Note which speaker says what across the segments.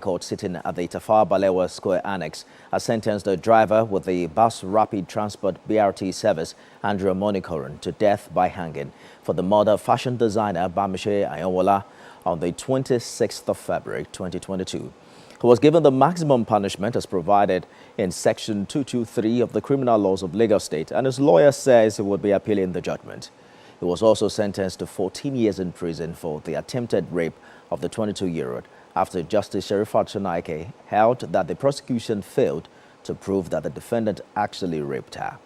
Speaker 1: Court sitting at the Tafawa Balewa Square Annex has sentenced the driver with the bus rapid transport BRT service, Andrew Ominikoron, to death by hanging for the murder of fashion designer Bamishe Ayonwola on the 26th of February 2022. He was given the maximum punishment as provided in Section 223 of the Criminal Laws of Lagos State, and his lawyer says he would be appealing the judgment. He was also sentenced to 14 years in prison for the attempted rape of the 22-year-old after Justice Sherifat Sonaike held that the prosecution failed to prove that the defendant actually raped her.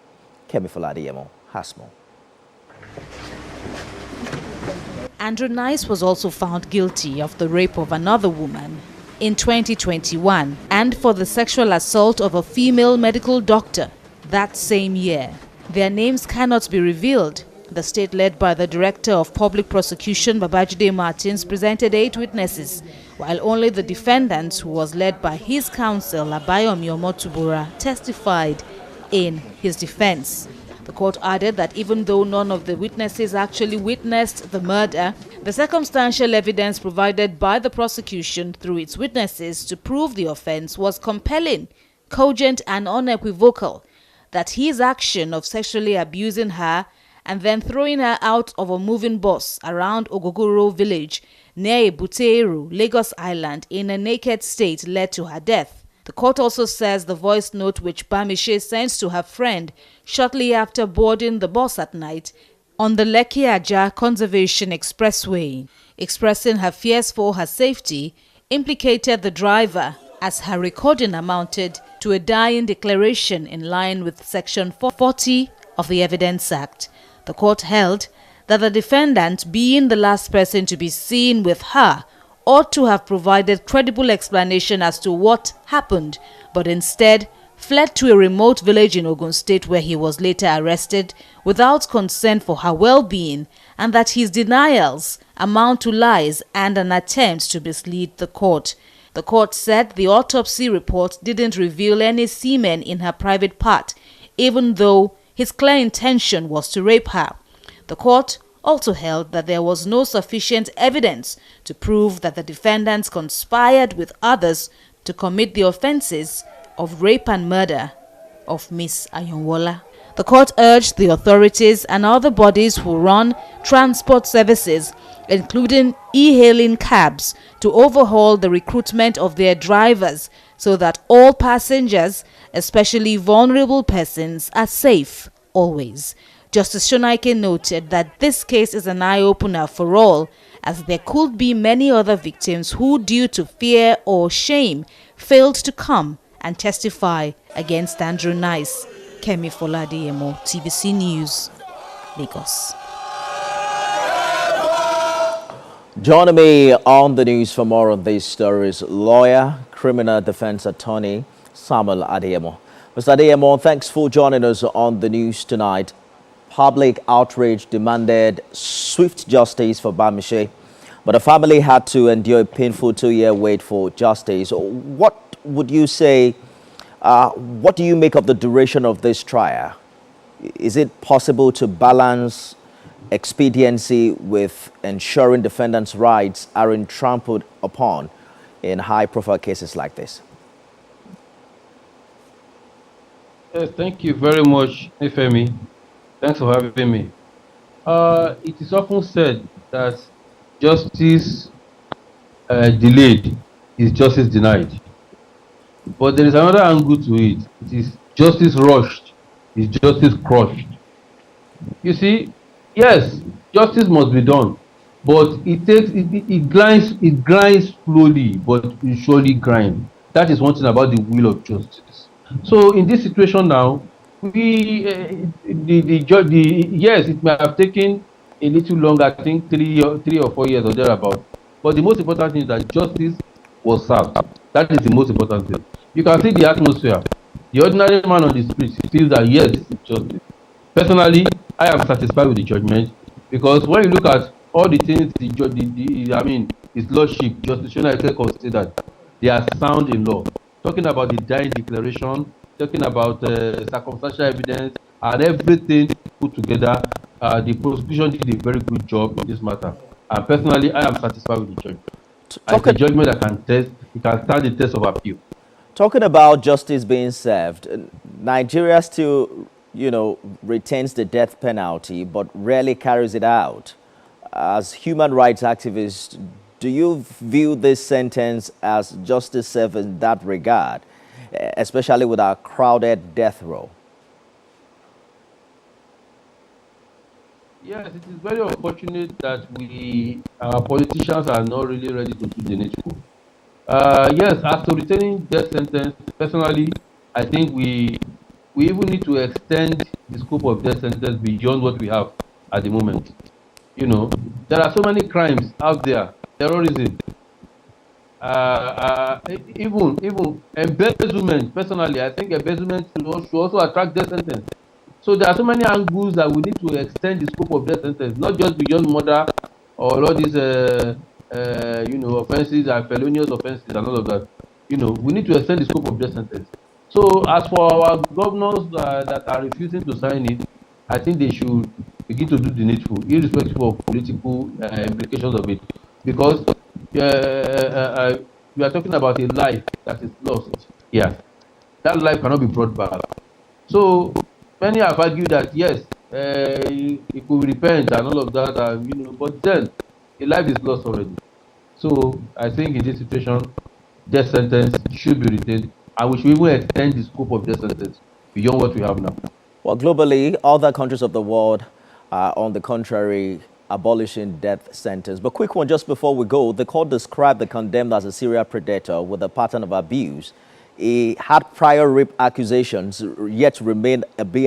Speaker 1: Kemi Foladiemo has more.
Speaker 2: Andrew Nice was also found guilty of the rape of another woman in 2021 and for the sexual assault of a female medical doctor that same year. Their names cannot be revealed. The state, led by the Director of Public Prosecution, Babajide Martins, presented 8 witnesses, while only the defendant, who was led by his counsel, Abayomi Omotubura, testified in his defense. The court added that even though none of the witnesses actually witnessed the murder, the circumstantial evidence provided by the prosecution through its witnesses to prove the offense was compelling, cogent and unequivocal, that his action of sexually abusing her and then throwing her out of a moving bus around Ogogoro village near Buteru, Lagos Island, in a naked state led to her death. The court also says the voice note which Bamishe sent to her friend shortly after boarding the bus at night on the Lekki-Ajah Conservation Expressway, expressing her fears for her safety, implicated the driver, as her recording amounted to a dying declaration in line with Section 440 of the Evidence Act. The court held that the defendant, being the last person to be seen with her, ought to have provided credible explanation as to what happened, but instead fled to a remote village in Ogun State where he was later arrested without concern for her well-being, and that his denials amount to lies and an attempt to mislead the court. The court said the autopsy report didn't reveal any semen in her private part, even though his clear intention was to rape her. The court also held that there was no sufficient evidence to prove that the defendants conspired with others to commit the offenses of rape and murder of Miss Ayonwola. The court urged the authorities and other bodies who run transport services, including e-hailing cabs, to overhaul the recruitment of their drivers so that all passengers, especially vulnerable persons, are safe always. Justice Sonaike noted that this case is an eye-opener for all, as there could be many other victims who, due to fear or shame, failed to come and testify against Andrew Nice. Kemi Foladiemo, TVC News, Lagos.
Speaker 1: Joining me on the news for more on these stories, lawyer, criminal defense attorney Samuel Adeyemo. Mr. Adeyemo, thanks for joining us on the news tonight. Public outrage demanded swift justice for Bamishe, but the family had to endure a painful 2-year wait for justice. What would you say, what do you make of the duration of this trial? Is it possible to balance expediency with ensuring defendants' rights aren't trampled upon in high-profile cases like this?
Speaker 3: Yes, thank you very much, Ifemi. Thanks for having me. It is often said that justice delayed is justice denied. But there is another angle to it. It is justice rushed is justice crushed. You see, yes, justice must be done, but it grinds slowly, but it surely grinds. That is one thing about the will of justice. So in this situation now, yes, it may have taken a little longer, I think 3 or 4 years or thereabout. But the most important thing is that justice was served. That is the most important thing. You can see the atmosphere. The ordinary man on the street feels that yes, this is justice. Personally, I am satisfied with the judgment, because when you look at all the things his lordship, Justice Sonaike, considered, they are sound in law. Talking about the dying declaration, talking about circumstantial evidence, and everything put together, the prosecution did a very good job in this matter. And personally, I am satisfied with the judgment. And it's a
Speaker 1: Talking,
Speaker 3: judgment that it can stand the test of appeal.
Speaker 1: talking about justice being served, Nigeria still, retains the death penalty, but rarely carries it out. As human rights activists, do you view this sentence as justice served in that regard, especially with our crowded death row?
Speaker 3: Yes, it is very unfortunate that our politicians are not really ready to do the needful. Yes, as to retaining death sentence, personally, I think we even need to extend the scope of death sentence beyond what we have at the moment. There are so many crimes out there, terrorism, even embezzlement. Personally, I think embezzlement should also attract death sentence. So there are so many angles that we need to extend the scope of death sentence, not just beyond murder or all these offenses and felonious offenses and all of that. We need to extend the scope of death sentence. So as for our governors that are refusing to sign it, I think they should begin to do the needful, irrespective of political implications of it, because we are talking about a life that is lost. Yeah, that life cannot be brought back. So many have argued that yes, he could repent and all of that, and but then a life is lost already. So I think in this situation, death sentence should be retained, and we should even extend the scope of death sentence beyond what we have now.
Speaker 1: Well, globally, other countries of the world are, on the contrary, abolishing death sentence. But quick one, just before we go, the court described the condemned as a serial predator with a pattern of abuse. He had prior rape accusations, yet remained a BRT